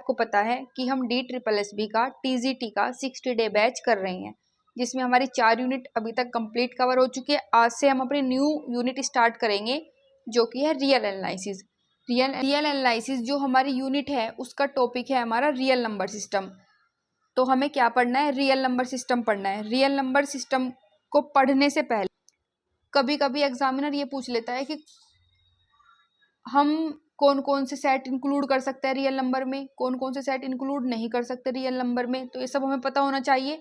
आपको पता है कि हम DSSB का TGT का 60 डे बैच कर रहे हैं, जिसमें हमारी 4 यूनिट अभी तक कंप्लीट कवर हो चुकी है। आज से हम अपनी न्यू यूनिट स्टार्ट करेंगे जो कि है रियल एनालिसिस। रियल एनालिसिस जो हमारी यूनिट है उसका टॉपिक है हमारा रियल नंबर सिस्टम। तो हमें क्या पढ़ना है? रियल नंबर सिस्टम पढ़ना है। रियल नंबर सिस्टम को पढ़ने से पहले कभी कभी एग्जामिनर ये पूछ लेता है कि हम कौन कौन से सेट इंक्लूड कर सकते हैं रियल नंबर में, कौन कौन से सेट इंक्लूड नहीं कर सकते रियल नंबर में। तो ये सब हमें पता होना चाहिए।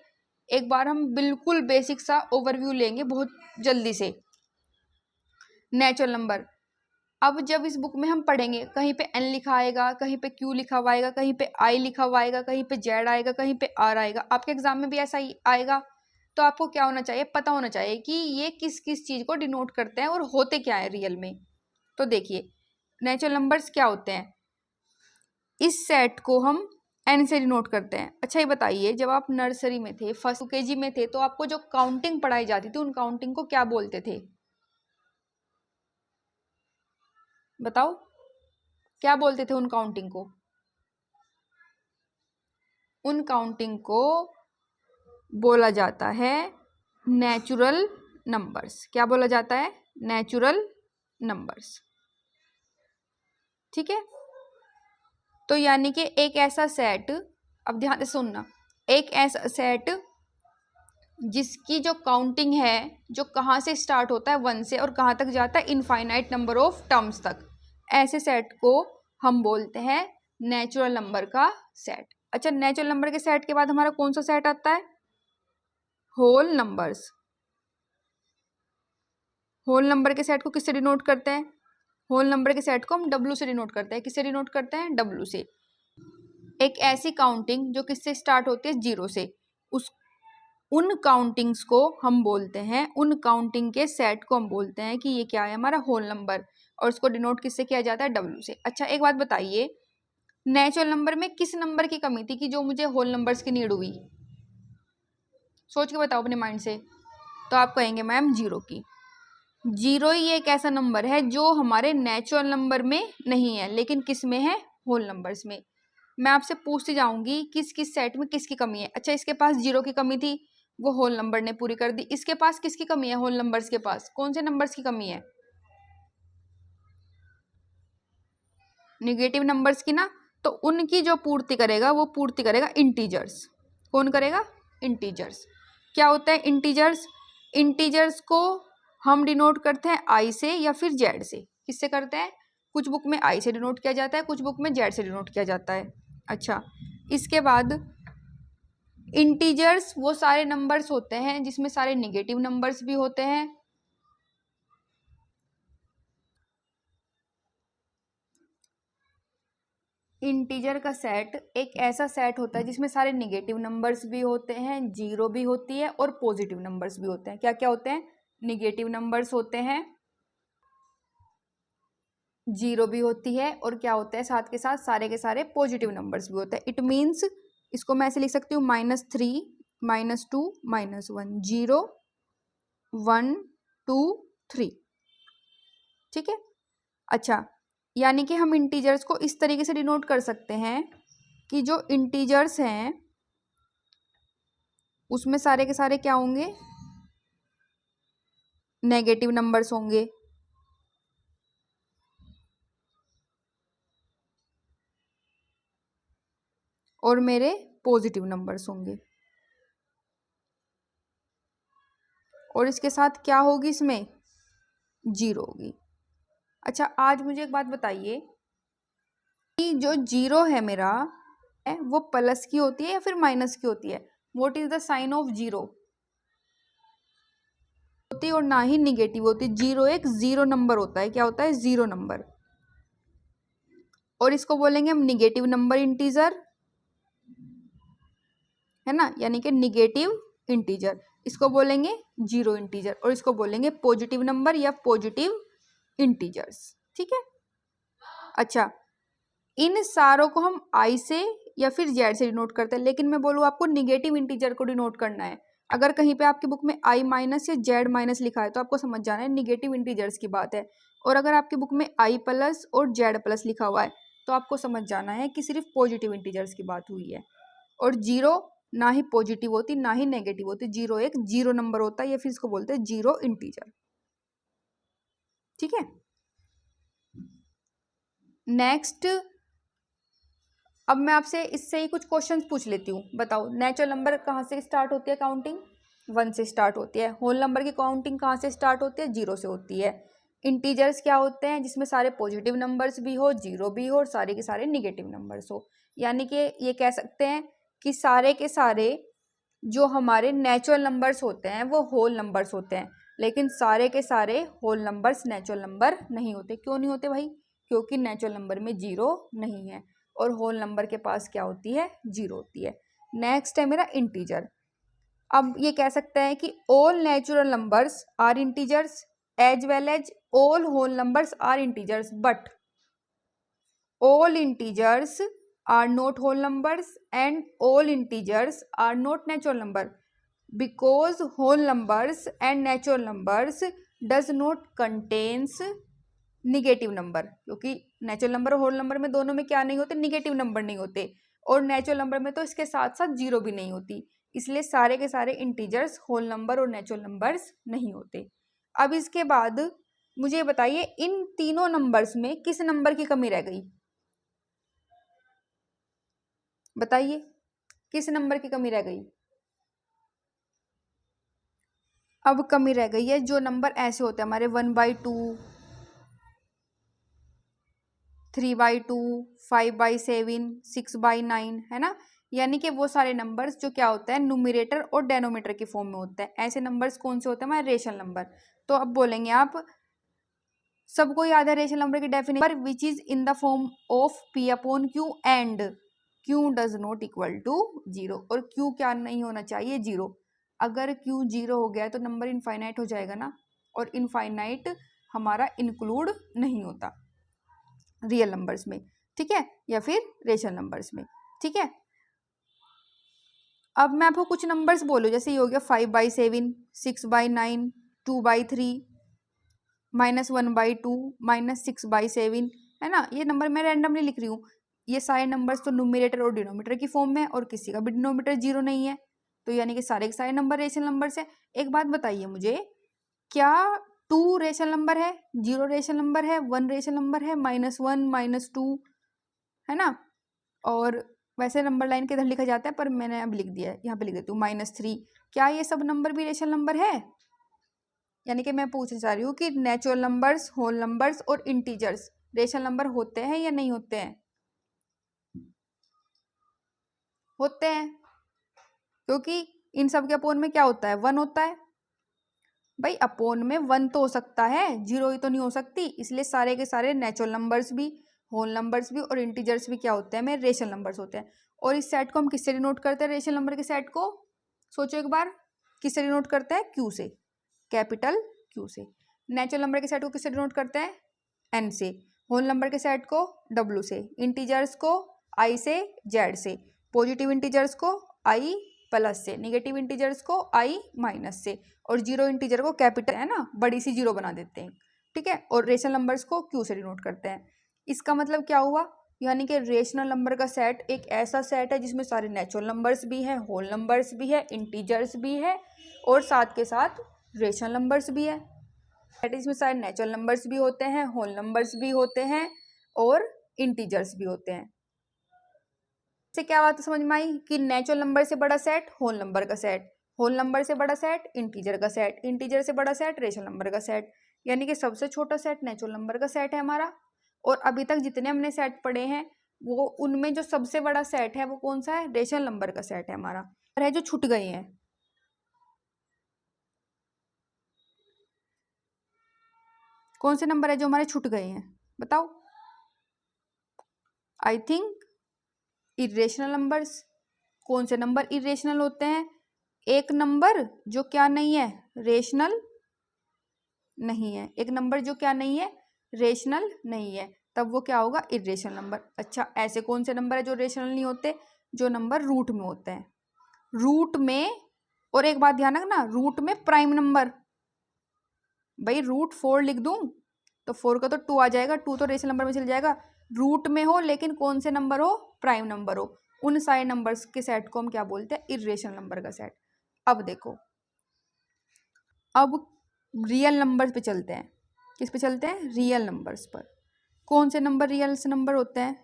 एक बार हम बिल्कुल बेसिक सा ओवरव्यू लेंगे बहुत जल्दी से। नेचुरल नंबर, अब जब इस बुक में हम पढ़ेंगे कहीं पे n लिखा आएगा, कहीं पे q लिखा हुआ आएगा, कहीं पे i लिखा हुआ आएगा, कहीं पे z आएगा, कहीं पे r आएगा। आपके एग्जाम में भी ऐसा ही आएगा। तो आपको क्या होना चाहिए? पता होना चाहिए कि ये किस किस चीज को डिनोट करते हैं और होते क्या है रियल में। तो देखिए नेचुरल नंबर्स क्या होते हैं। इस सेट को हम n से डिनोट करते हैं। अच्छा ये बताइए, जब आप नर्सरी में थे, फर्स्ट KG में थे, तो आपको जो काउंटिंग पढ़ाई जाती थी उन काउंटिंग को क्या बोलते थे? बताओ क्या बोलते थे उन काउंटिंग को? उन काउंटिंग को बोला जाता है नेचुरल नंबर्स। क्या बोला जाता है? Natural numbers. ठीक है। तो यानी कि एक ऐसा सेट, अब ध्यान से सुनना, एक ऐसा सेट जिसकी जो काउंटिंग है, जो कहाँ से स्टार्ट होता है 1 से और कहाँ तक जाता है इनफाइनाइट नंबर ऑफ टर्म्स तक, ऐसे सेट को हम बोलते हैं नेचुरल नंबर का सेट। अच्छा, नेचुरल नंबर के सेट के बाद हमारा कौन सा सेट आता है? Whole numbers. होल नंबर के सेट को किससे डिनोट करते हैं? होल नंबर के सेट को हम W से डिनोट करते हैं। किससे डिनोट करते हैं? W से। एक ऐसी काउंटिंग जो किससे स्टार्ट होती है? 0 से, उन काउंटिंग्स को हम बोलते हैं, उन काउंटिंग के सेट को हम बोलते हैं कि ये क्या है? हमारा होल नंबर। और उसको डिनोट किससे किया जाता है? W से। अच्छा एक बात बताइए, नेचुरल नंबर में किस नंबर की कमी थी कि जो मुझे होल नंबर्स की नीड हुई? सोच के बताओ अपने माइंड से। तो आप कहेंगे मैम 0 की। 0 ही एक ऐसा नंबर है जो हमारे नेचुरल नंबर में नहीं है, लेकिन किस में है? होल नंबर्स में। मैं आपसे पूछती जाऊंगी किस किस सेट में किसकी कमी है। अच्छा, इसके पास 0 की कमी थी, वो होल नंबर ने पूरी कर दी। इसके पास किसकी कमी है? होल नंबर्स के पास कौन से नंबर्स की कमी है? नेगेटिव नंबर्स की ना। तो उनकी जो पूर्ति करेगा वो पूर्ति करेगा इंटीजर्स। कौन करेगा? इंटीजर्स। क्या होता है इंटीजर्स? इंटीजर्स को हम डिनोट करते हैं i से या फिर z से। किससे करते हैं? कुछ बुक में i से डिनोट किया जाता है, कुछ बुक में z से डिनोट किया जाता है। अच्छा, इसके बाद इंटीजर्स वो सारे नंबर्स होते हैं जिसमें सारे नेगेटिव नंबर्स भी होते हैं। इंटीजर का सेट एक ऐसा सेट होता है जिसमें सारे नेगेटिव नंबर्स भी होते हैं, 0 भी होती है और पॉजिटिव नंबर्स भी होते हैं। क्या क्या होते हैं? नेगेटिव नंबर्स होते हैं, 0 भी होती है, और क्या होता है साथ के साथ सारे के सारे पॉजिटिव नंबर्स भी होते हैं। इट मीन्स इसको मैं ऐसे लिख सकती हूँ -3 -2 -1 0 1 2 3। ठीक है। अच्छा, यानी कि हम इंटीजर्स को इस तरीके से डिनोट कर सकते हैं कि जो इंटीजर्स हैं उसमें सारे के सारे क्या होंगे? नेगेटिव नंबर्स होंगे, और मेरे पॉजिटिव नंबर्स होंगे। और इसके साथ क्या होगी? इसमें 0 होगी। अच्छा, आज मुझे एक बात बताइए कि जो 0 है मेरा वो प्लस की होती है या फिर माइनस की होती है? What is the sign of 0? होती है और ना ही निगेटिव होती। 0 एक 0 नंबर होता है। क्या होता है? 0 नंबर। और इसको बोलेंगे हम निगेटिव नंबर इंटीजर, है ना, यानी कि निगेटिव इंटीजर। इसको बोलेंगे 0 इंटीजर, और इसको बोलेंगे पॉजिटिव नंबर या पॉजिटिव इंटीजर्स। ठीक है। अच्छा, इन सारों को हम i से या फिर z से डिनोट करते हैं, लेकिन मैं बोलूँ आपको निगेटिव इंटीजर को डिनोट करना है। अगर कहीं पे आपकी बुक में i माइनस या z माइनस लिखा है तो आपको समझ जाना है निगेटिव इंटीजर्स की बात है। और अगर आपकी बुक में i प्लस और z प्लस लिखा हुआ है तो आपको समझ जाना है कि सिर्फ पॉजिटिव इंटीजर्स की बात हुई है। और जीरो ना ही पॉजिटिव होती ना ही नेगेटिव होती, जीरो एक जीरो नंबर होता है, या फिर इसको बोलते हैं जीरो इंटीजर। ठीक है, नेक्स्ट अब मैं आपसे इससे ही कुछ क्वेश्चंस पूछ लेती हूँ। बताओ नेचुरल नंबर कहाँ से स्टार्ट होती है काउंटिंग? 1 से स्टार्ट होती है। होल नंबर की काउंटिंग कहाँ से स्टार्ट होती है? 0 से होती है। इंटीजर्स क्या होते हैं? जिसमें सारे पॉजिटिव नंबर्स भी हो, जीरो भी हो और सारे के सारे निगेटिव नंबर्स हो। यानी कि ये कह सकते हैं कि सारे के सारे जो हमारे नेचुरल नंबर्स होते हैं वो होल नंबर्स होते हैं, लेकिन सारे के सारे होल नंबर्स नेचुरल नंबर नहीं होते। क्यों नहीं होते भाई? क्योंकि नेचुरल नंबर में जीरो नहीं है और होल नंबर के पास क्या होती है? जीरो होती है। नेक्स्ट है मेरा इंटीजर। अब ये कह सकते हैं कि all natural numbers are integers as well as all whole numbers are integers, but all integers are not whole numbers and all integers are not natural number, because whole numbers and natural numbers does not contains negative number. क्योंकि natural number और whole number में दोनों में क्या नहीं होते? Negative number नहीं होते, और नेचुरल नंबर में तो इसके साथ साथ जीरो भी नहीं होती। इसलिए सारे के सारे इंटीजर्स होल नंबर और नेचुरल नंबर्स नहीं होते। अब इसके बाद मुझे बताइए इन तीनों नंबर्स में किस नंबर की कमी रह गई? बताइए किस नंबर की कमी रह गई? अब कमी रह गई है जो नंबर ऐसे होते हैं हमारे 1/2, 3/2, 5/7, 6/9, है ना। यानी कि वो सारे नंबर्स जो क्या होते हैं न्यूमरेटर और डेनोमीटर की फॉर्म में होते हैं। ऐसे नंबर्स कौन से होते हैं हमारे? Rational number. तो अब बोलेंगे आप, सबको याद है रेशनल नंबर की definition, which is in the form of p upon q and q does not equal to zero. और क्यू क्या नहीं होना चाहिए? जीरो। अगर क्यू जीरो हो गया तो नंबर इनफाइनाइट हो जाएगा ना, और इनफाइनाइट हमारा इंक्लूड नहीं होता रियल नंबर्स में, ठीक है, या फिर रेशनल नंबर्स में। ठीक है, अब मैं आपको कुछ नंबर्स बोलूँ, जैसे ये हो गया 5/7, 6/9, 2/3, -1/2, -6/7, है ना। ये नंबर मैं रैंडमली लिख रही हूँ। ये सारे नंबर्स तो न्यूमरेटर और डिनोमिनेटर की फॉर्म में, और किसी का भी डिनोमिनेटर जीरो नहीं है, तो यानी कि सारे के सारे नंबर रेशनल नंबर्स है। एक बात बताइए मुझे, क्या 2 रेशनल नंबर है, 0 रेशनल नंबर है, 1 रेशनल नंबर है, -1, -2, है ना। और वैसे नंबर लाइन के इधर लिखा जाता है, पर मैंने अब लिख दिया है, यहाँ पे लिख देती हूँ -3। क्या ये सब नंबर भी रेशनल नंबर है? यानी कि मैं पूछना चाह रही हूँ कि नेचुरल नंबर्स, होल नंबर्स और इंटीजर्स रेशनल नंबर होते हैं या नहीं होते हैं? होते हैं, क्योंकि इन सब के अपोन में क्या होता है? 1 होता है। भाई अपोन में 1 तो हो सकता है, जीरो ही तो नहीं हो सकती। इसलिए सारे के सारे नेचुरल नंबर्स भी, होल नंबर्स भी और इंटीजर्स भी क्या होते हैं? मेरे रेशनल नंबर्स होते हैं। और इस सेट को हम किससे डिनोट करते हैं? रेशनल नंबर के सेट को सोचो एक बार, किससे डिनोट करते हैं? क्यू से, कैपिटल क्यू से। नेचुरल नंबर के सेट को किससे डिनोट करते हैं? एन से। होल नंबर के सेट को डब्ल्यू से। इंटीजर्स को आई से, जेड से। पॉजिटिव इंटीजर्स को आई प्लस से, निगेटिव इंटीजर्स को आई माइनस से, और जीरो इंटीजर को कैपिटल, है ना, बड़ी सी जीरो बना देते हैं। ठीक है, और रेशनल नंबर्स को क्यू से डिनोट करते हैं। इसका मतलब क्या हुआ? यानी कि रेशनल नंबर का सेट एक ऐसा सेट है जिसमें सारे नेचुरल नंबर्स भी हैं, होल नंबर्स भी है, इंटीजर्स भी है, और साथ के साथ रेशनल नंबर्स भी है। इसमें सारे नेचुरल नंबर्स भी होते हैं, होल नंबर्स भी होते हैं, और इंटीजर्स भी होते हैं। इससे क्या बात समझ में आई कि नेचुरल नंबर से बड़ा सेट होल नंबर का सेट, होल नंबर से बड़ा सेट इंटीजर का सेट, इंटीजर से बड़ा सेट रेशनल नंबर का सेट। यानी कि सबसे छोटा सेट नेचुरल नंबर का सेट है हमारा। और अभी तक जितने हमने सेट पढ़े हैं वो, उनमें जो सबसे बड़ा सेट है वो कौन सा है? रेशनल नंबर का सेट है हमारा, है जो छूट गए हैं। कौन से नंबर है जो हमारे छूट गए हैं? बताओ। I think irrational numbers. कौन से नंबर इरेशनल होते हैं? एक नंबर जो क्या नहीं है? रेशनल नहीं है। एक नंबर जो क्या नहीं है? रेशनल नहीं है, तब वो क्या होगा? Irrational number. अच्छा, ऐसे कौन से नंबर है जो रेशनल नहीं होते? जो नंबर रूट में होते हैं, रूट में। और एक बात ध्यान रखना, रूट में प्राइम नंबर। भाई रूट 4 लिख दूं तो 4 का तो 2 आ जाएगा, 2 तो रेशनल नंबर में चल जाएगा। रूट में हो लेकिन कौन से नंबर हो, प्राइम नंबर हो, उन सारे नंबर्स के सेट को हम क्या बोलते हैं, इर्रेशनल नंबर का सेट। अब देखो, अब रियल नंबर्स पे चलते हैं। किस पे चलते हैं, रियल नंबर्स पर। कौन से नंबर रियल नंबर होते हैं,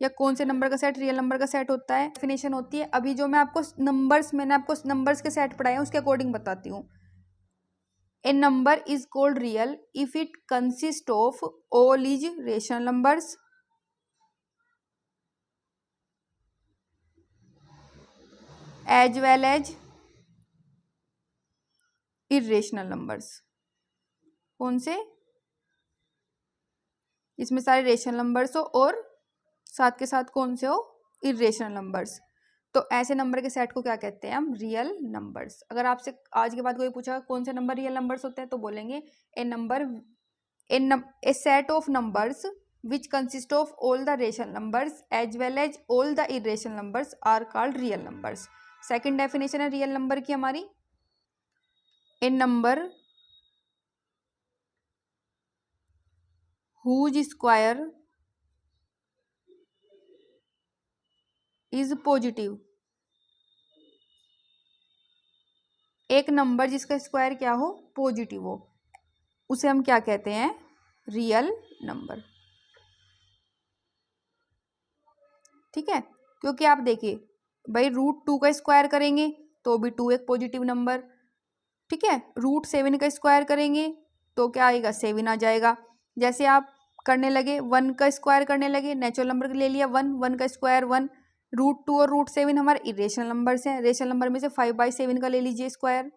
या कौन से नंबर का सेट रियल नंबर का सेट होता है, डेफिनेशन होती है। अभी जो मैं आपको नंबर्स, मैंने आपको नंबर्स के सेट पढ़ाए हैं उसके अकॉर्डिंग बताती हूँ। A number is called real if it consist of all is rational numbers as well as irrational numbers. कौन से, इसमें सारे रेशनल नंबर्स हो और साथ के साथ कौन से हो, इर्रेशनल नंबर्स। तो ऐसे नंबर के सेट को क्या कहते हैं हम, रियल नंबर्स। अगर आपसे आज के बाद कोई पूछा कौन से नंबर रियल नंबर्स होते हैं, तो बोलेंगे a number, a set of numbers which consist of all the rational numbers as well as all the irrational numbers are called real numbers. Second definition है रियल नंबर की हमारी, a number whose square is positive। एक number जिसका square क्या हो, positive हो, उसे हम क्या कहते हैं, रियल नंबर। ठीक है, क्योंकि आप देखिए भाई, √2 का स्क्वायर करेंगे तो भी 2 एक पॉजिटिव नंबर। ठीक है, √7 का स्क्वायर करेंगे तो क्या आएगा, 7 आ जाएगा। जैसे आप करने लगे 1 का स्क्वायर करने लगे, नेचुरल नंबर ले लिया 1, 1 का स्क्वायर 1। √2 और √7 हमारे इरेशनल नंबर्स हैं। रेशनल नंबर में से 5/7 का ले लीजिए स्क्वायर,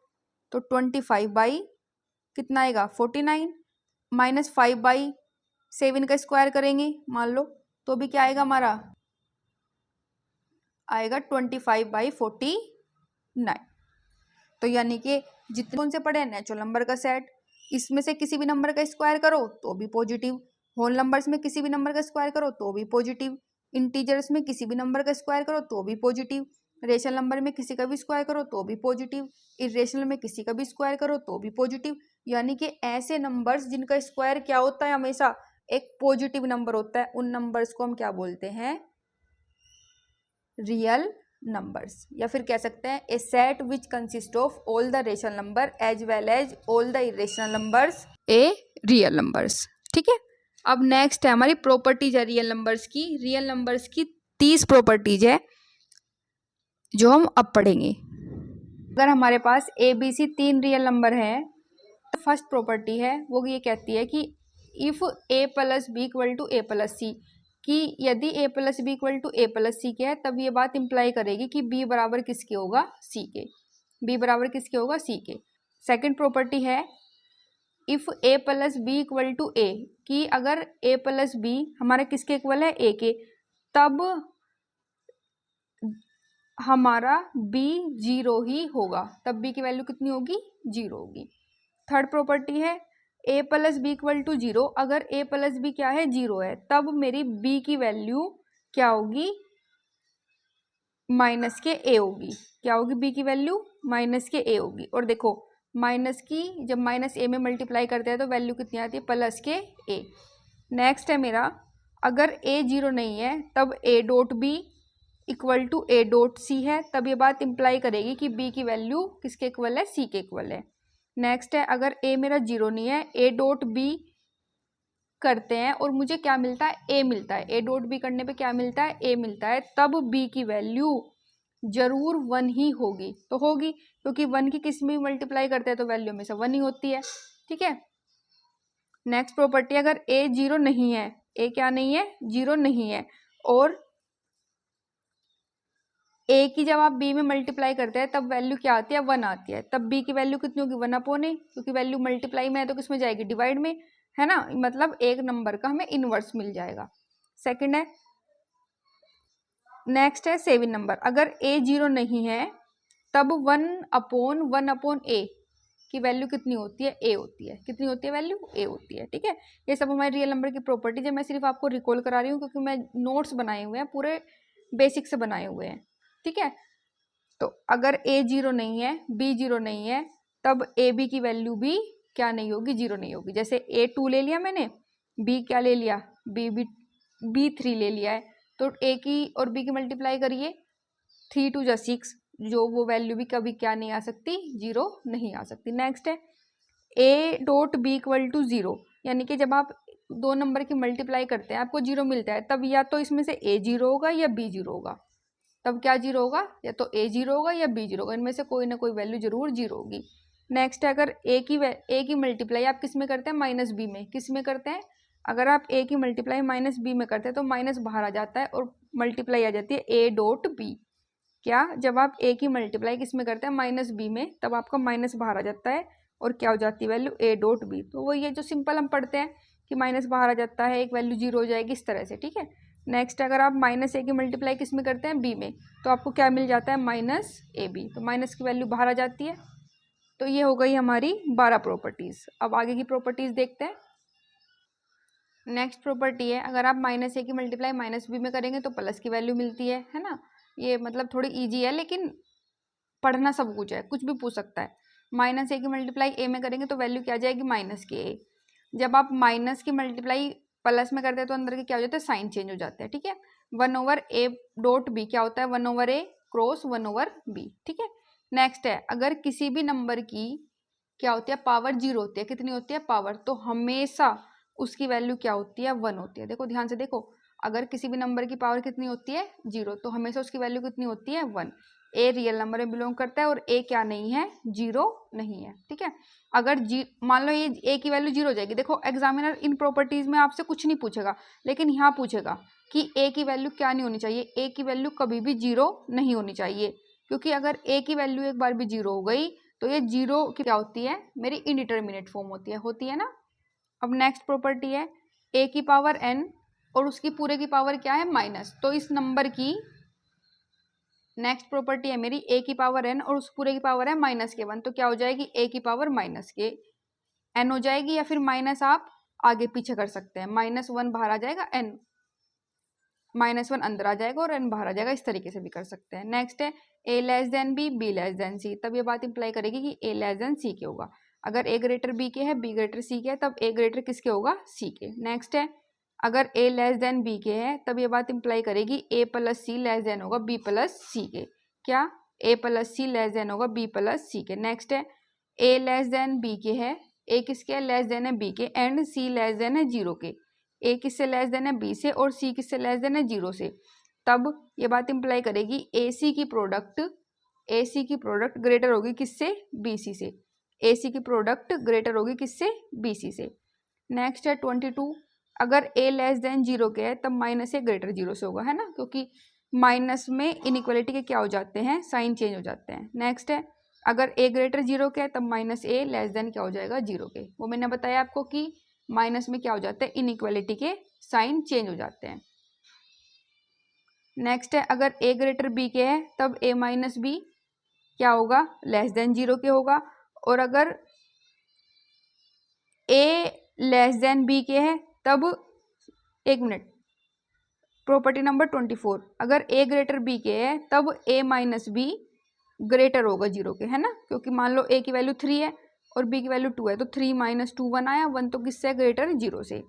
तो 25 बाई कितना आएगा, 49, माइनस 5/7 का स्क्वायर करेंगे मान लो, तो भी क्या आएगा हमारा, आएगा 25/49। तो यानी कि जितने कौन से पढ़े हैं, नेचुरल नंबर का सेट, इसमें से किसी भी नंबर का स्क्वायर करो तो भी पॉजिटिव, होल नंबर्स में किसी भी नंबर का स्क्वायर करो तो भी पॉजिटिव, इंटीजर्स में किसी भी नंबर का स्क्वायर करो तो भी पॉजिटिव, रेशनल नंबर में किसी का भी स्क्वायर करो तो भी पॉजिटिव, इरेशनल में किसी का भी स्क्वायर करो तो भी पॉजिटिव। यानी कि ऐसे नंबर्स जिनका स्क्वायर क्या होता है, हमेशा एक पॉजिटिव नंबर होता है, उन नंबर्स को हम क्या बोलते हैं, रियल नंबर्स। या फिर कह सकते हैं a set which consist of all the rational number as well as all the irrational numbers, a real numbers. ठीक है, अब नेक्स्ट है हमारी प्रॉपर्टीज है रियल नंबर्स की। रियल नंबर्स की 30 प्रॉपर्टीज है जो हम अब पढ़ेंगे। अगर हमारे पास ABC 3 रियल नंबर है, तो फर्स्ट प्रॉपर्टी है वो ये कहती है कि if A + B = A + C, कि यदि A + B = A + C के है, तब ये बात इंप्लाई करेगी कि B बराबर किसके होगा, C के। B बराबर किसके होगा, C के। सेकंड प्रॉपर्टी है इफ A + B = A, कि अगर A + B हमारे किसके इक्वल है, A के, तब हमारा B 0 ही होगा, तब B की वैल्यू कितनी होगी, 0 होगी। थर्ड प्रॉपर्टी है A + B = 0, अगर A + B क्या है, 0 है, तब मेरी B की वैल्यू क्या होगी, माइनस के A होगी। क्या होगी, B की वैल्यू माइनस के A होगी। और देखो माइनस की जब माइनस A में मल्टीप्लाई करते हैं तो वैल्यू कितनी आती है, प्लस के A। नेक्स्ट है मेरा, अगर A 0 नहीं है तब A.B = A.C है, तब ये बात इंप्लाई करेगी कि B की वैल्यू किसके इक्वल है, C के इक्वल है। नेक्स्ट है, अगर A मेरा 0 नहीं है, A.B करते हैं और मुझे क्या मिलता है, A मिलता है, A.B करने पे क्या मिलता है, A मिलता है, तब B की वैल्यू जरूर 1 ही होगी। तो होगी क्योंकि 1 की किस में भी मल्टीप्लाई करते हैं तो वैल्यू में से 1 ही होती है। ठीक है, नेक्स्ट प्रॉपर्टी, अगर A 0 नहीं है, A क्या नहीं है, 0 नहीं है, और A की जब आप B में मल्टीप्लाई करते हैं तब वैल्यू क्या आती है, 1 आती है, तब B की वैल्यू कितनी होगी, 1/A, क्योंकि वैल्यू मल्टीप्लाई में है तो किसमें जाएगी, डिवाइड में, है ना, मतलब एक नंबर का हमें इनवर्स मिल जाएगा। सेकंड है, नेक्स्ट है 7 नंबर, अगर A 0 नहीं है तब 1/1/A की वैल्यू कितनी होती है, A होती है। कितनी होती है वैल्यू, A होती है। ठीक है, ये सब हमारे रियल नंबर की प्रॉपर्टीज है, मैं सिर्फ आपको रिकॉल करा रही हूँ क्योंकि मैं नोट्स बनाए हुए हैं, पूरे बेसिक से बनाए हुए हैं। ठीक है, तो अगर A 0 नहीं है, B 0 नहीं है, तब AB की वैल्यू भी क्या नहीं होगी, 0 नहीं होगी। जैसे A 2 ले लिया मैंने, B क्या ले लिया, B भी B3 ले लिया है, तो A की और B की मल्टीप्लाई करिए, 3 2 जा 6, जो वो वैल्यू भी कभी क्या नहीं आ सकती, 0 नहीं आ सकती। नेक्स्ट है A.B इक्वल टू 0, यानी कि जब आप दो नंबर की मल्टीप्लाई करते हैं आपको 0 मिलता है, तब या तो इसमें से A 0 होगा या B 0 होगा। तब क्या 0 होगा, या तो A 0 होगा या B 0 होगा, इनमें से कोई ना कोई वैल्यू जरूर 0 होगी। नेक्स्ट है अगर A की मल्टीप्लाई आप किस में करते हैं, माइनस बी में। किस में करते हैं, अगर आप A की मल्टीप्लाई माइनस बी में करते हैं तो माइनस बाहर आ जाता है और मल्टीप्लाई आ जाती है A.B। क्या, जब आप A की मल्टीप्लाई किस में करते हैं, माइनस बी में, तब आपका माइनस बाहर आ जाता है और क्या हो जाती है वैल्यू, A.B। तो वो ये जो सिंपल हम पढ़ते हैं कि माइनस बाहर आ जाता है, एक वैल्यू 0 हो जाएगी, इस तरह से, ठीक है। नेक्स्ट अगर आप माइनस A की मल्टीप्लाई किस में करते हैं, B में, तो आपको क्या मिल जाता है, माइनस AB। तो माइनस की वैल्यू बाहर आ जाती है। तो ये हो गई हमारी 12 प्रॉपर्टीज। अब आगे की प्रॉपर्टीज देखते हैं। नेक्स्ट प्रॉपर्टी है, अगर आप माइनस A की मल्टीप्लाई माइनस B में करेंगे तो प्लस की वैल्यू मिलती है ना। ये मतलब थोड़ी इजी है, लेकिन पढ़ना सब कुछ है, कुछ भी पूछ सकता है। माइनस A की मल्टीप्लाई A में करेंगे तो वैल्यू क्या आ जाएगी, माइनस के A। जब आप माइनस की मल्टीप्लाई प्लस में करते हैं तो अंदर के क्या हो जाता है, साइन चेंज हो जाते हैं, ठीक है। 1/A.B क्या होता है, 1/A क्रॉस 1/B, ठीक है। नेक्स्ट है, अगर किसी भी नंबर की क्या होती है, पावर 0 होती है, कितनी होती है पावर, तो हमेशा उसकी वैल्यू क्या होती है, 1 होती है। देखो ध्यान से देखो, अगर किसी भी नंबर की पावर कितनी होती है, 0, तो हमेशा उसकी वैल्यू कितनी होती है, 1। ए रियल नंबर में बिलोंग करता है और ए क्या नहीं है, 0 नहीं है, ठीक है। अगर मान लो ये ए की वैल्यू 0 हो जाएगी। देखो एग्जामिनर इन प्रॉपर्टीज में आपसे कुछ नहीं पूछेगा, लेकिन यहाँ पूछेगा कि ए की वैल्यू क्या नहीं होनी चाहिए, ए की वैल्यू कभी भी 0 नहीं होनी चाहिए, क्योंकि अगर ए की वैल्यू एक बार भी 0 हो गई तो ये 0 की क्या होती है, मेरी इनडिटर्मिनेट फॉर्म होती है ना। अब नेक्स्ट प्रॉपर्टी है, ए की पावर n और उसकी पूरे की पावर क्या है, माइनस। तो इस नंबर की नेक्स्ट प्रॉपर्टी है मेरी, ए की पावर n और उस पूरे की पावर है माइनस के 1, तो क्या हो जाएगी, ए की पावर माइनस के n हो जाएगी, या फिर माइनस आप आगे पीछे कर सकते हैं, -1 बाहर आ जाएगा, n -1 अंदर आ जाएगा और n बाहर आ जाएगा, इस तरीके से भी कर सकते हैं। नेक्स्ट है a less than b, b less than c, तब ये बात इंप्लाई करेगी कि a लेस देन c के होगा। अगर a ग्रेटर b के है, b ग्रेटर c के है, तब a ग्रेटर किसके होगा, c के। नेक्स्ट है, अगर a लेस देन b के है, तब ये बात इंप्लाई करेगी a plus c less than होगा b प्लस c के। क्या, a plus c less than होगा b प्लस c के। नेक्स्ट है, a लेस देन b के है, a किसके लेस देन है b के, एंड c लेस देन है 0 के। ए किससे लेस देन है, बी से, और सी किससे लेस देन है, 0 से। तब ये बात इंप्लाई करेगी ए सी की प्रोडक्ट ग्रेटर होगी किससे, बी सी से। ए सी की प्रोडक्ट ग्रेटर होगी किससे, बी सी से। नेक्स्ट है 22, अगर ए लेस देन 0 के है तब माइनस ए ग्रेटर 0 से होगा, है ना, क्योंकि माइनस में इनइक्वालिटी के क्या हो जाते हैं, साइन चेंज हो जाते हैं। नेक्स्ट है, अगर ए ग्रेटर 0 के है तब माइनस ए लेस देन क्या हो जाएगा, 0 के। वो मैंने बताया आपको कि माइनस में क्या हो जाता है, इनइक्वालिटी के साइन चेंज हो जाते हैं। नेक्स्ट है, अगर ए ग्रेटर बी के है तब ए माइनस बी क्या होगा, लेस देन 0 के होगा। और अगर ए लेस देन बी के है तब, एक मिनट, प्रॉपर्टी नंबर 24, अगर ए ग्रेटर बी के है तब ए माइनस बी ग्रेटर होगा 0 के, है ना, क्योंकि मान लो ए की वैल्यू 3 है और बी की वैल्यू 2 है, तो 3 - 2 1 आया, 1 तो किससे ग्रेटर, 0 से।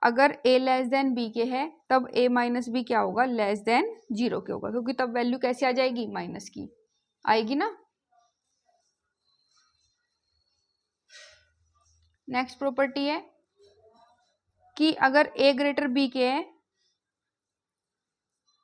अगर a लेस देन b के है तब a माइनस बी क्या होगा, लेस देन 0 के होगा, क्योंकि तब वैल्यू कैसे आ जाएगी, माइनस की आएगी ना। नेक्स्ट प्रॉपर्टी है कि अगर a ग्रेटर b के है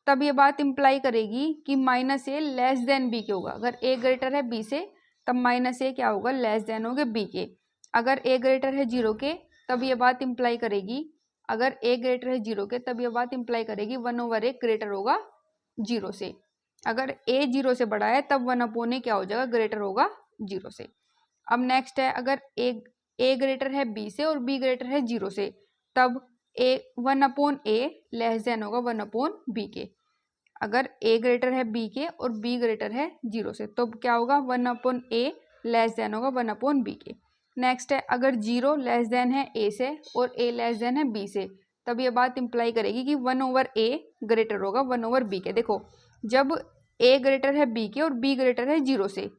तब ये बात इंप्लाई करेगी कि माइनस ए लेस देन बी के होगा। अगर a ग्रेटर है b से तब माइनस ए क्या होगा, लेस देन होगा b के। अगर a ग्रेटर है 0 के तब ये बात इंप्लाई करेगी, अगर a ग्रेटर है 0 के तब ये बात इंप्लाई करेगी 1/a ग्रेटर होगा 0 से। अगर a 0 से बड़ा है तब 1/a क्या हो जाएगा, ग्रेटर होगा 0 से। अब नेक्स्ट है, अगर a ग्रेटर है b से और b ग्रेटर है 0 से, तब 1/a लेस देन होगा 1/b के। अगर a ग्रेटर है b के और b ग्रेटर है 0 से, तो क्या होगा, 1/a लेस देन होगा 1/b के। नेक्स्ट है, अगर 0 लेस देन है a से और a लेस देन है b से, तब ये बात इंप्लाई करेगी कि 1/a ग्रेटर होगा 1/b के। देखो जब a ग्रेटर है b के और b ग्रेटर है 0 से,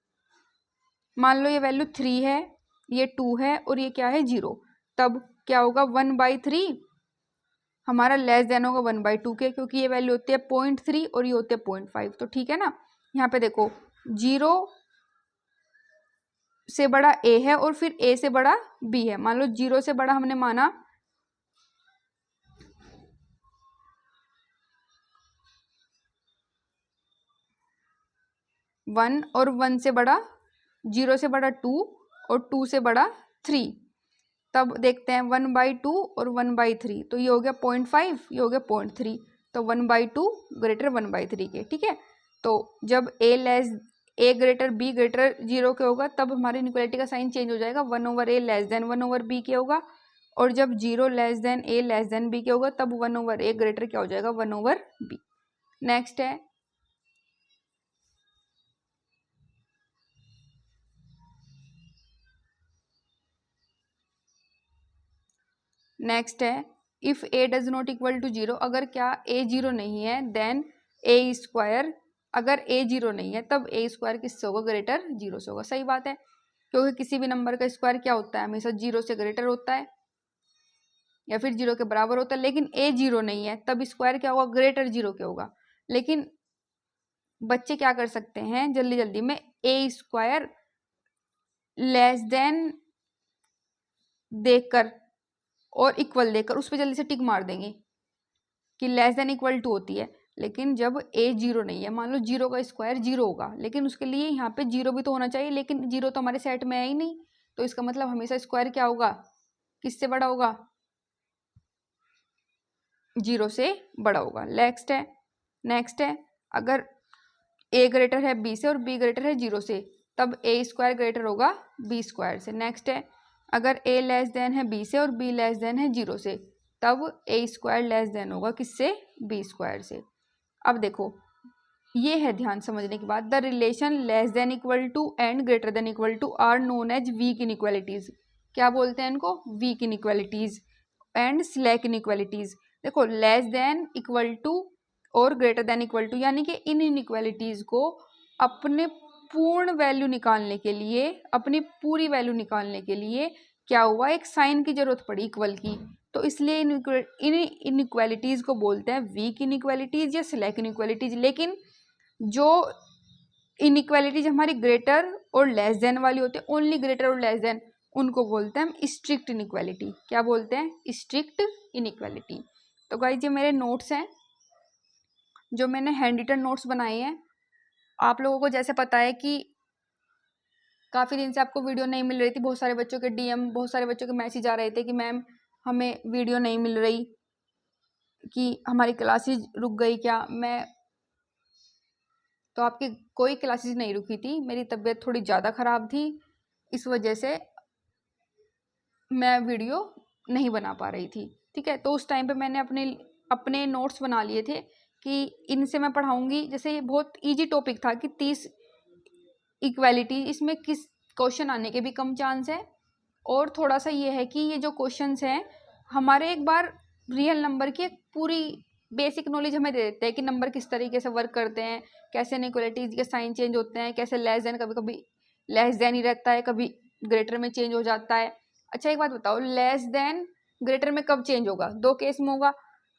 मान लो ये वैल्यू 3 है, ये 2 है और ये क्या है 0, तब क्या होगा, 1/3 हमारा लेस देन होगा 1/2 के, क्योंकि ये वैल्यू होती है 0.3 और ये होती है 0.5, तो ठीक है ना। यहाँ पे देखो 0 से बड़ा a है और फिर a से बड़ा b है। मान लो 0 से बड़ा हमने माना 1 और 1 से बड़ा 0 से बड़ा 2 और 2 से बड़ा 3। तब देखते हैं 1/2 और 1/3, तो ये हो गया 0.5, ये हो गया 0.3, तो 1/2 ग्रेटर 1/3 के, ठीक है। तो जब a ग्रेटर b ग्रेटर 0 के होगा तब हमारी इनइक्वालिटी का साइन चेंज हो जाएगा, 1/a लेस देन 1/b के होगा। और जब 0 less than a less than b के होगा तब 1/a ग्रेटर क्या हो जाएगा, 1/b। नेक्स्ट है if a does not equal to 0, अगर क्या a 0 नहीं है देन a स्क्वायर, अगर a 0 नहीं है तब a स्क्वायर किससे होगा, ग्रेटर 0 से होगा। सही बात है, क्योंकि किसी भी नंबर का स्क्वायर क्या होता है, हमेशा 0 से ग्रेटर होता है या फिर 0 के बराबर होता है। लेकिन a 0 नहीं है तब स्क्वायर क्या होगा, ग्रेटर 0 के होगा। लेकिन बच्चे क्या कर सकते हैं जल्दी जल्दी में, a स्क्वायर लेस देन देखकर और इक्वल देकर उस पर जल्दी से टिक मार देंगे कि लेस देन इक्वल टू होती है। लेकिन जब a 0 नहीं है, मान लो 0 का स्क्वायर 0 होगा, लेकिन उसके लिए यहाँ पे 0 भी तो होना चाहिए, लेकिन 0 तो हमारे सेट में है ही नहीं, तो इसका मतलब हमेशा स्क्वायर क्या होगा, किससे बड़ा होगा, 0 से बड़ा होगा। नेक्स्ट है अगर a ग्रेटर है b से और b ग्रेटर है 0 से तब a स्क्वायर ग्रेटर होगा b स्क्वायर से। नेक्स्ट है अगर a लेस देन है b से और b लेस देन है 0 से तब a स्क्वायर लेस देन होगा किससे, b स्क्वायर से। अब देखो ये है ध्यान समझने की बात, the relation less than equal to and greater than equal to are known as weak inequalities. क्या बोलते हैं इनको, weak inequalities and slack inequalities. देखो लेस देन इक्वल टू और ग्रेटर देन इक्वल टू, यानी कि इन इनइक्वालिटीज को अपने पूर्ण वैल्यू निकालने के लिए, अपनी पूरी वैल्यू निकालने के लिए क्या हुआ, एक साइन की जरूरत पड़ी इक्वल की। तो इसलिए इन इनइक्वालिटीज को बोलते हैं वीक इनइक्वालिटीज या स्लैक इनइक्वालिटीज। लेकिन जो इनइक्वालिटीज हमारी ग्रेटर और लेस देन वाली होती है, ओनली ग्रेटर और लेस देन, उनको बोलते हैं हम स्ट्रिक्ट इनइक्वालिटी। क्या बोलते हैं, स्ट्रिक्ट इनइक्वालिटी। तो गाइस ये मेरे नोट्स हैं जो मैंने हैंड रिटन नोट्स बनाए हैं। आप लोगों को जैसे पता है कि काफ़ी दिन से आपको वीडियो नहीं मिल रही थी, बहुत सारे बच्चों के डीएम, बहुत सारे बच्चों के मैसेज आ रहे थे कि मैम हमें वीडियो नहीं मिल रही, कि हमारी क्लासेज रुक गई क्या। मैं तो आपकी कोई क्लासेस नहीं रुकी थी, मेरी तबीयत थोड़ी ज़्यादा ख़राब थी, इस वजह से मैं वीडियो नहीं बना पा रही थी, ठीक है। तो उस टाइम पे मैंने अपने नोट्स बना लिए थे कि इनसे मैं पढ़ाऊँगी। जैसे ये बहुत ईजी टॉपिक था कि 30 इक्वालिटी, इसमें किस क्वेश्चन आने के भी कम चांस है। और थोड़ा सा ये है कि ये जो क्वेश्चंस हैं हमारे एक बार रियल नंबर की एक पूरी बेसिक नॉलेज हमें दे देते हैं कि नंबर किस तरीके से वर्क करते हैं, कैसे इनइक्वालिटीज के साइन चेंज होते हैं, कैसे लेस देन, कभी कभी लेस देन ही रहता है, कभी ग्रेटर में चेंज हो जाता है। अच्छा एक बात बताओ, लेस देन ग्रेटर में कब चेंज होगा, दो केस में होगा,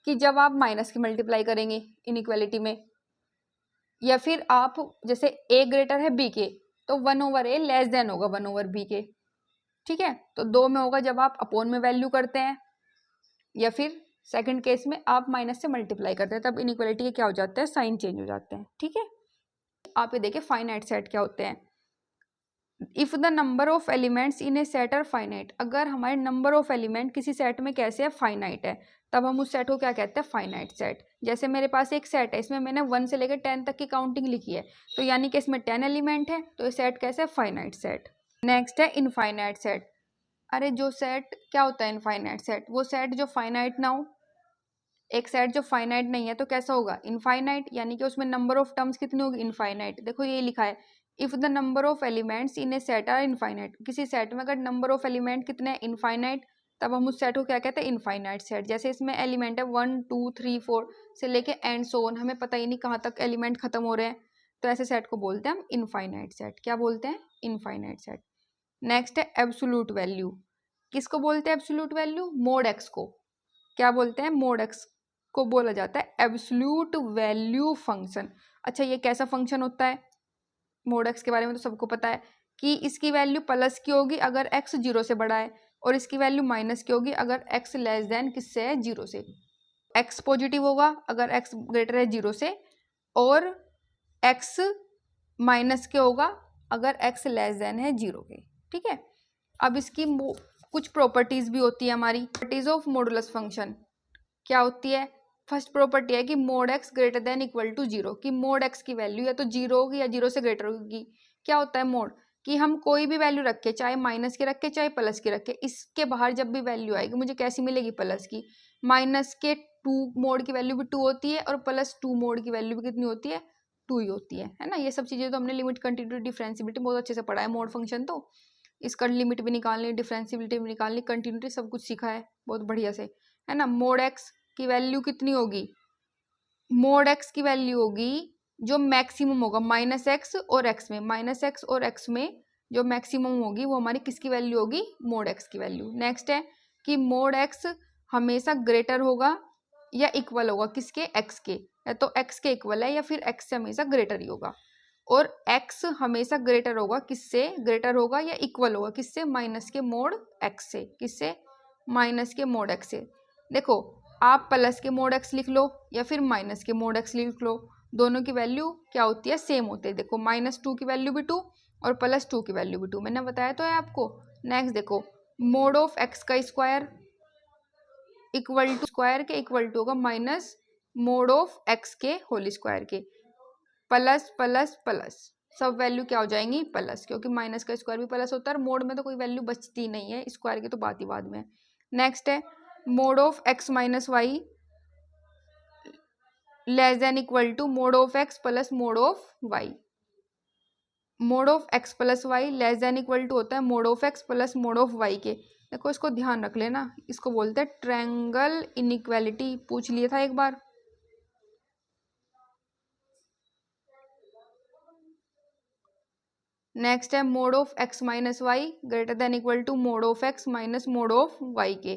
कि जब आप माइनस की मल्टीप्लाई करेंगे इनइक्वालिटी में, या फिर आप जैसे a ग्रेटर है b के तो 1/a लेस देन होगा 1/b के, ठीक है। तो दो में होगा जब आप अपोन में वैल्यू करते हैं, या फिर सेकंड केस में आप माइनस से मल्टीप्लाई करते हैं, तब इनइक्वालिटी के क्या हो जाते हैं, साइन चेंज हो जाते हैं, ठीक है। आप ये देखिए फाइनाइट सेट क्या होते हैं। If the number of elements in a set are finite, अगर हमारे नंबर ऑफ एलिमेंट किसी सेट में कैसे है, फाइनाइट है, तब हम उस सेट को क्या कहते हैं, फाइनाइट सेट। जैसे मेरे पास एक सेट है, इसमें मैंने 1 से लेकर 10 तक की काउंटिंग लिखी है, तो यानी कि इसमें 10 एलिमेंट है, तो ये सेट कैसे है, फाइनाइट सेट। नेक्स्ट है इनफाइनाइट सेट। अरे जो सेट क्या होता है इनफाइनाइट सेट, वो सेट जो फाइनाइट ना हो। एक सेट जो फाइनाइट नहीं है तो कैसा होगा, इनफाइनाइट, यानी कि उसमें नंबर ऑफ टर्म्स कितनी होगी, इनफाइनाइट। देखो ये लिखा है, if the number of elements in a set are infinite, किसी सेट में अगर नंबर ऑफ एलिमेंट कितने हैं, इनफाइनाइट, तब हम उस सेट को क्या कहते हैं, इनफाइनाइट सेट। जैसे इसमें एलिमेंट है 1 2 3 4 से लेके एंड सो ऑन, हमें पता ही नहीं कहाँ तक एलिमेंट खत्म हो रहे हैं, तो ऐसे सेट को बोलते हैं हम इनफाइनाइट सेट। क्या बोलते हैं, इनफाइनाइट सेट। नेक्स्ट है एब्सोल्यूट वैल्यू। किसको बोलते हैं एब्सोल्यूट वैल्यू, मोड एक्स को। क्या बोलते हैं, मोड एक्स को बोला जाता है एब्सोल्यूट वैल्यू फंक्शन। अच्छा ये कैसा फंक्शन होता है, मोड एक्स के बारे में तो सबको पता है कि इसकी वैल्यू प्लस की होगी अगर एक्स जीरो से बड़ा है, और इसकी वैल्यू माइनस की होगी अगर एक्स लेस देन किससे है, जीरो से। एक्स पॉजिटिव होगा अगर एक्स ग्रेटर है जीरो से, और एक्स माइनस के होगा अगर एक्स लेस देन है जीरो के। ठीक है, अब इसकी कुछ प्रॉपर्टीज भी होती है हमारी, प्रॉपर्टीज ऑफ मॉडुलस फंक्शन क्या होती है। फर्स्ट प्रॉपर्टी है कि mod x greater than equal to zero, कि मोड एक्स की वैल्यू या तो जीरो होगी या जीरो से ग्रेटर होगी। क्या होता है मोड, कि हम कोई भी वैल्यू रखे, चाहे माइनस की रखे चाहे प्लस की रखे, इसके बाहर जब भी वैल्यू आएगी मुझे कैसी मिलेगी, प्लस की। माइनस के टू मोड की वैल्यू भी टू होती है, और प्लस टू मोड की वैल्यू भी कितनी होती है, टू ही होती है ना। ये सब चीजें तो हमने लिमिट, कंटिन्यूटी, डिफरेंशियबिलिटी बहुत अच्छे से पढ़ा है। मोड फंक्शन तो इसका लिमिट भी निकालनी, डिफरेंशियबिलिटी भी निकालनी, कंटिन्यूटी सब कुछ सीखा है बहुत बढ़िया से, है ना। मोड एक्स की वैल्यू कितनी होगी, मोड एक्स की वैल्यू होगी जो मैक्सिमम होगा माइनस एक्स और एक्स में, माइनस एक्स और एक्स में जो मैक्सिमम होगी वो हमारी किसकी वैल्यू होगी, मोड एक्स की वैल्यू। नेक्स्ट है कि मोड एक्स हमेशा ग्रेटर होगा या इक्वल होगा किसके, एक्स के, या तो एक्स के इक्वल है या फिर एक्स से हमेशा ग्रेटर ही होगा। और एक्स हमेशा ग्रेटर होगा किससे, ग्रेटर होगा या इक्वल होगा किससे, माइनस के मोड एक्स से, किससे, माइनस के मोड एक्स से। देखो आप प्लस के मोड एक्स लिख लो या फिर माइनस के मोड एक्स लिख लो, दोनों की वैल्यू क्या होती है, सेम होती है। देखो माइनस टू की वैल्यू भी टू और प्लस टू की वैल्यू भी टू, मैंने बताया तो है आपको। नेक्स्ट देखो मोड ऑफ एक्स का स्क्वायर इक्वल टू स्क्वायर के इक्वल टू होगा माइनस मोड ऑफ एक्स के होल स्क्वायर के, प्लस प्लस प्लस सब वैल्यू क्या हो जाएंगी, प्लस, क्योंकि माइनस का स्क्वायर भी प्लस होता है और मोड में तो कोई वैल्यू बचती नहीं है, स्क्वायर की तो बात ही बाद में। नेक्स्ट है mod of x minus y less than equal to mod of x plus mod of y. Mod of x plus y less than equal to होता है mod of x plus mod of y के। देखो इसको ध्यान रख लेना, इसको बोलते हैं ट्रायंगल इनइक्वालिटी, पूछ लिया था एक बार। नेक्स्ट है mod of x minus y greater than equal to mod of x minus mod of y के।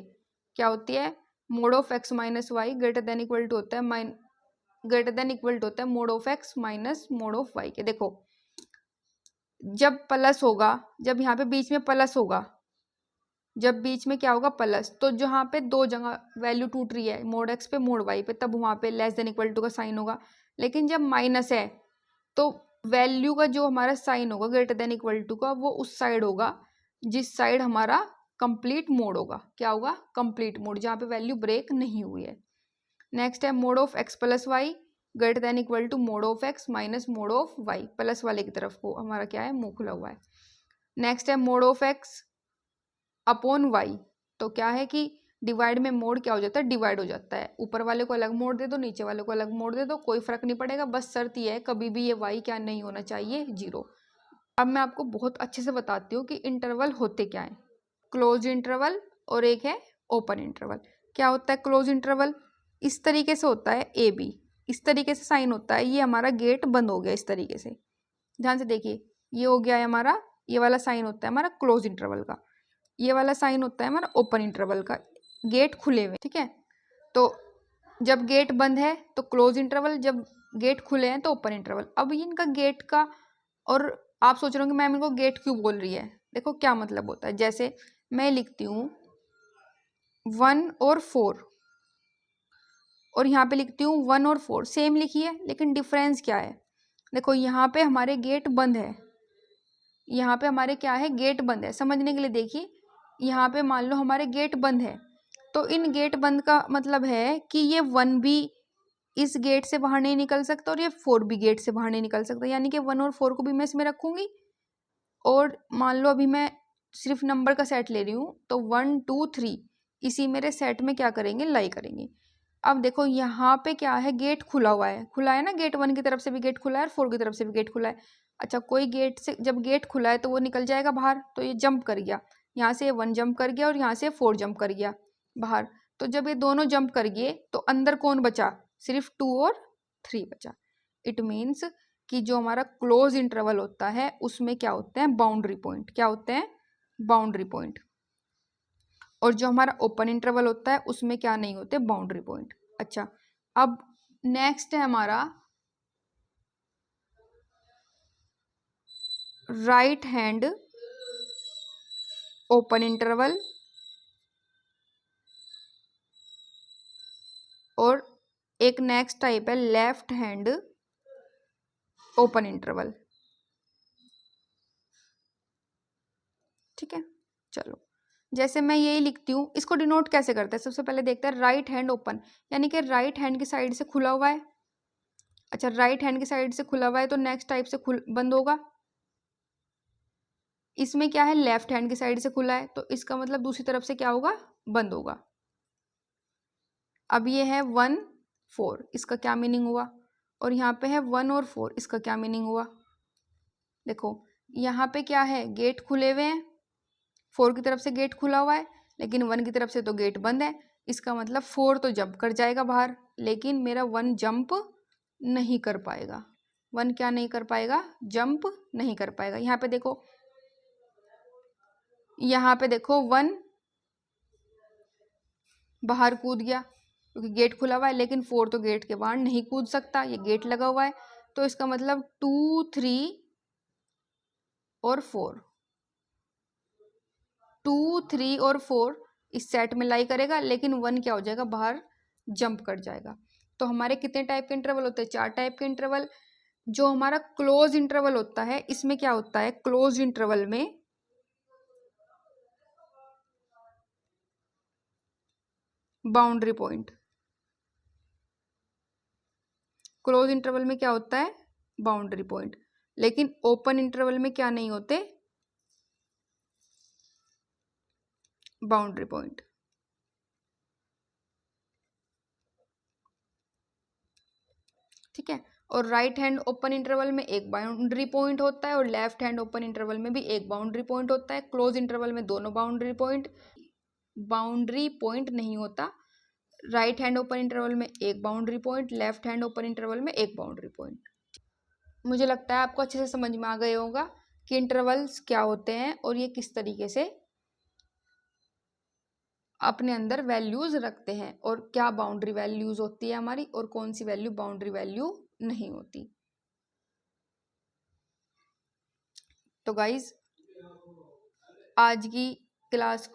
क्या होती है, mod of x minus y greater than equal to होता है ग्रेटर देन इक्वल टू होता है mod of x minus mod of y के। देखो जब प्लस होगा, जब यहाँ पे बीच में प्लस होगा, जब बीच में क्या होगा प्लस, तो जहाँ पे दो जगह वैल्यू टूट रही है, मोड एक्स पे मोड वाई पे, तब वहाँ पे लेस देन इक्वल टू का साइन होगा। लेकिन जब माइनस है तो वैल्यू का जो हमारा साइन होगा ग्रेटर देन इक्वल टू का, वो उस साइड होगा जिस साइड हमारा कंप्लीट मोड होगा। क्या होगा, कंप्लीट मोड, जहाँ पे वैल्यू ब्रेक नहीं हुई है। नेक्स्ट है mod of x plus y greater than equal to mod of x minus mod of y, plus वाले की तरफ को हमारा क्या है, मुंह खुला हुआ है। नेक्स्ट है mod of x upon y, तो क्या है कि डिवाइड में मोड क्या हो जाता है, डिवाइड हो जाता है, ऊपर वाले को अलग मोड दे दो नीचे वाले को अलग मोड दे दो, कोई फर्क नहीं पड़ेगा, बस शर्त ये है कभी भी ये वाई क्या नहीं होना चाहिए, जीरो। अब मैं आपको बहुत अच्छे से बताती हूँ कि इंटरवल होते क्या है, क्लोज इंटरवल और एक है ओपन इंटरवल। क्या होता है क्लोज इंटरवल, इस तरीके से होता है ए बी, इस तरीके से साइन होता है, ये हमारा गेट बंद हो गया इस तरीके से, ध्यान से देखिए, ये हो गया है हमारा, ये वाला साइन होता है हमारा क्लोज इंटरवल का, ये वाला साइन होता है हमारा ओपन इंटरवल का, गेट खुले हुए, ठीक है। तो जब गेट बंद है तो क्लोज इंटरवल, जब गेट खुले हैं तो ओपन इंटरवल। अब ये इनका गेट का, और आप सोच रहे हो कि मैम इनको गेट क्यों बोल रही है, देखो क्या मतलब होता है। जैसे मैं लिखती हूँ 1 और 4 और यहाँ पे लिखती हूँ 1 और 4, सेम लिखी है लेकिन डिफरेंस क्या है, देखो यहाँ पे हमारे गेट बंद है, यहाँ पे हमारे क्या है, गेट बंद है। समझने के लिए देखिए, यहाँ पे मान लो हमारे गेट बंद है, तो इन गेट बंद का मतलब है कि ये 1 भी इस गेट से बाहर नहीं निकल सकता और ये 4 भी गेट से बाहर नहीं निकल सकता, यानी कि 1 और 4 को भी मैं इसमें रखूंगी। और मान लो अभी मैं सिर्फ नंबर का सेट ले रही हूँ, तो 1 2 3 इसी मेरे सेट में क्या करेंगे, लाई करेंगे। अब देखो यहाँ पे क्या है, गेट खुला हुआ है, खुला है ना, गेट 1 की तरफ से भी गेट खुला है और 4 की तरफ से भी गेट खुला है। अच्छा कोई गेट से जब गेट खुला है तो वो निकल जाएगा बाहर, तो ये जंप कर गया, यहाँ से 1 जंप कर गया और यहाँ से 4 जंप कर गया बाहर। तो जब ये दोनों जंप कर गए तो अंदर कौन बचा, सिर्फ 2 और 3 बचा। इट मीन्स कि जो हमारा क्लोज इंटरवल होता है उसमें क्या होते हैं, बाउंड्री पॉइंट, क्या होते हैं, बाउंड्री पॉइंट। और जो हमारा ओपन इंटरवल होता है उसमें क्या नहीं होते, बाउंड्री पॉइंट। अच्छा, अब नेक्स्ट है हमारा राइट हैंड ओपन इंटरवल और एक नेक्स्ट टाइप है लेफ्ट हैंड ओपन इंटरवल। ठीक है, चलो जैसे मैं यही लिखती हूँ, इसको डिनोट कैसे करते हैं, सबसे पहले देखते हैं राइट हैंड ओपन, यानी कि राइट हैंड की साइड से खुला हुआ है। अच्छा, राइट हैंड की साइड से खुला हुआ है तो नेक्स्ट टाइप से बंद होगा। इसमें क्या है, लेफ्ट हैंड की साइड से खुला है तो इसका मतलब दूसरी तरफ से क्या होगा, बंद होगा। अब ये है 1 4, इसका क्या मीनिंग हुआ, और यहाँ पे है 1 और 4, इसका क्या मीनिंग हुआ। देखो यहाँ पे क्या है, गेट खुले हुए हैं, 4 की तरफ से गेट खुला हुआ है लेकिन 1 की तरफ से तो गेट बंद है। इसका मतलब 4 तो जंप कर जाएगा बाहर, लेकिन मेरा 1 जंप नहीं कर पाएगा। 1 क्या नहीं कर पाएगा, जंप नहीं कर पाएगा। यहाँ पे देखो, यहाँ पे देखो 1 बाहर कूद गया क्योंकि गेट खुला हुआ है, लेकिन 4 तो गेट के बाहर नहीं कूद सकता, ये गेट लगा हुआ है। तो इसका मतलब 2 3 और 4, 2 3 और 4 इस सेट में लाई करेगा, लेकिन 1 क्या हो जाएगा, बाहर जंप कर जाएगा। तो हमारे कितने टाइप के इंटरवल होते हैं, 4 टाइप के इंटरवल। जो हमारा क्लोज इंटरवल होता है, इसमें क्या होता है, क्लोज इंटरवल में बाउंड्री पॉइंट, क्लोज इंटरवल में क्या होता है, बाउंड्री पॉइंट। लेकिन ओपन इंटरवल में क्या नहीं होते, बाउंड्री पॉइंट। ठीक है, और राइट हैंड ओपन इंटरवल में एक बाउंड्री पॉइंट होता है और लेफ्ट हैंड ओपन इंटरवल में भी एक बाउंड्री पॉइंट होता है। क्लोज इंटरवल में दोनों बाउंड्री पॉइंट नहीं होता। राइट हैंड ओपन इंटरवल में एक boundary point, left hand open interval में एक बाउंड्री पॉइंट। मुझे लगता है आपको अच्छे से समझ में आ गया होगा कि इंटरवल्स क्या होते हैं और ये किस तरीके से अपने अंदर वैल्यूज रखते हैं, और क्या बाउंड्री वैल्यूज होती है हमारी और कौन सी वैल्यू बाउंड्री वैल्यू नहीं होती। तो गाइज आज की क्लास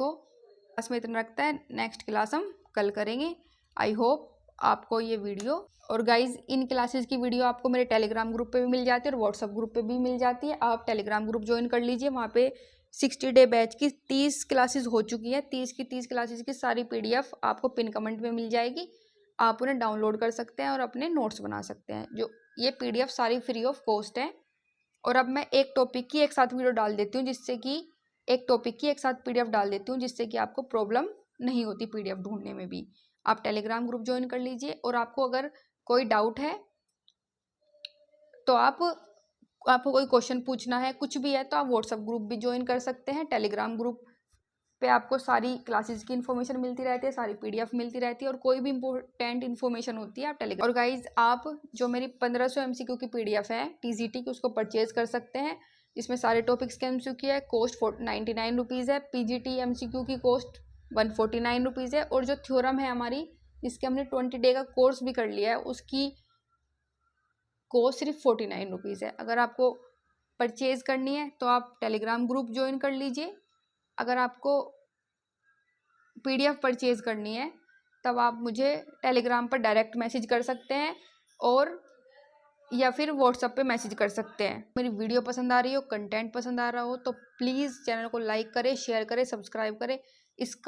में इतना रखता है, नेक्स्ट क्लास हम कल करेंगे। आई होप आपको ये वीडियो, और गाइज इन क्लासेस की वीडियो आपको मेरे टेलीग्राम ग्रुप पे भी मिल जाती है और व्हाट्सअप ग्रुप पे भी मिल जाती है। आप टेलीग्राम ग्रुप ज्वाइन कर लीजिए, वहाँ पे 60 डे बैच की 30 क्लासेस हो चुकी है। 30 की 30 क्लासेस की सारी PDF आपको पिन कमेंट में मिल जाएगी। आप उन्हें डाउनलोड कर सकते हैं और अपने नोट्स बना सकते हैं। जो ये PDF सारी फ्री ऑफ कॉस्ट है। और अब मैं एक टॉपिक की एक साथ वीडियो डाल देती हूँ, जिससे कि एक टॉपिक की एक साथ PDF डाल देती हूँ, जिससे कि आपको प्रॉब्लम नहीं होती PDF ढूंढने में भी। आप टेलीग्राम ग्रुप ज्वाइन कर लीजिए, और आपको अगर कोई डाउट है तो आपको कोई क्वेश्चन पूछना है, कुछ भी है, तो आप व्हाट्सएप ग्रुप भी ज्वाइन कर सकते हैं। टेलीग्राम ग्रुप पे आपको सारी क्लासेस की इन्फॉर्मेशन मिलती रहती है, सारी PDF मिलती रहती है, और कोई भी इंपॉर्टेंट इन्फॉर्मेशन होती है आप टेलीग्राम। और गाइज आप जो मेरी 1500 MCQ की PDF है TGT की, उसको परचेज कर सकते हैं। इसमें सारे टॉपिक्स के MCQ है, कॉस्ट 99 रुपीज़ है। PGT MCQ की कॉस्ट 149 रुपीज़ है। और जो थ्योरम है हमारी, जिसके हमने 20 डे का कोर्स भी कर लिया है, उसकी कॉस्ट सिर्फ 49 रुपीज़ है। अगर आपको परचेज करनी है तो आप टेलीग्राम ग्रुप ज्वाइन कर लीजिए। अगर आपको PDF परचेज करनी है तब आप मुझे टेलीग्राम पर डायरेक्ट मैसेज कर सकते हैं, और या फिर व्हाट्सएप पे मैसेज कर सकते हैं। मेरी वीडियो पसंद आ रही हो, कंटेंट पसंद आ रहा हो, तो प्लीज़ चैनल को लाइक करें, शेयर करें, सब्सक्राइब करें। इसका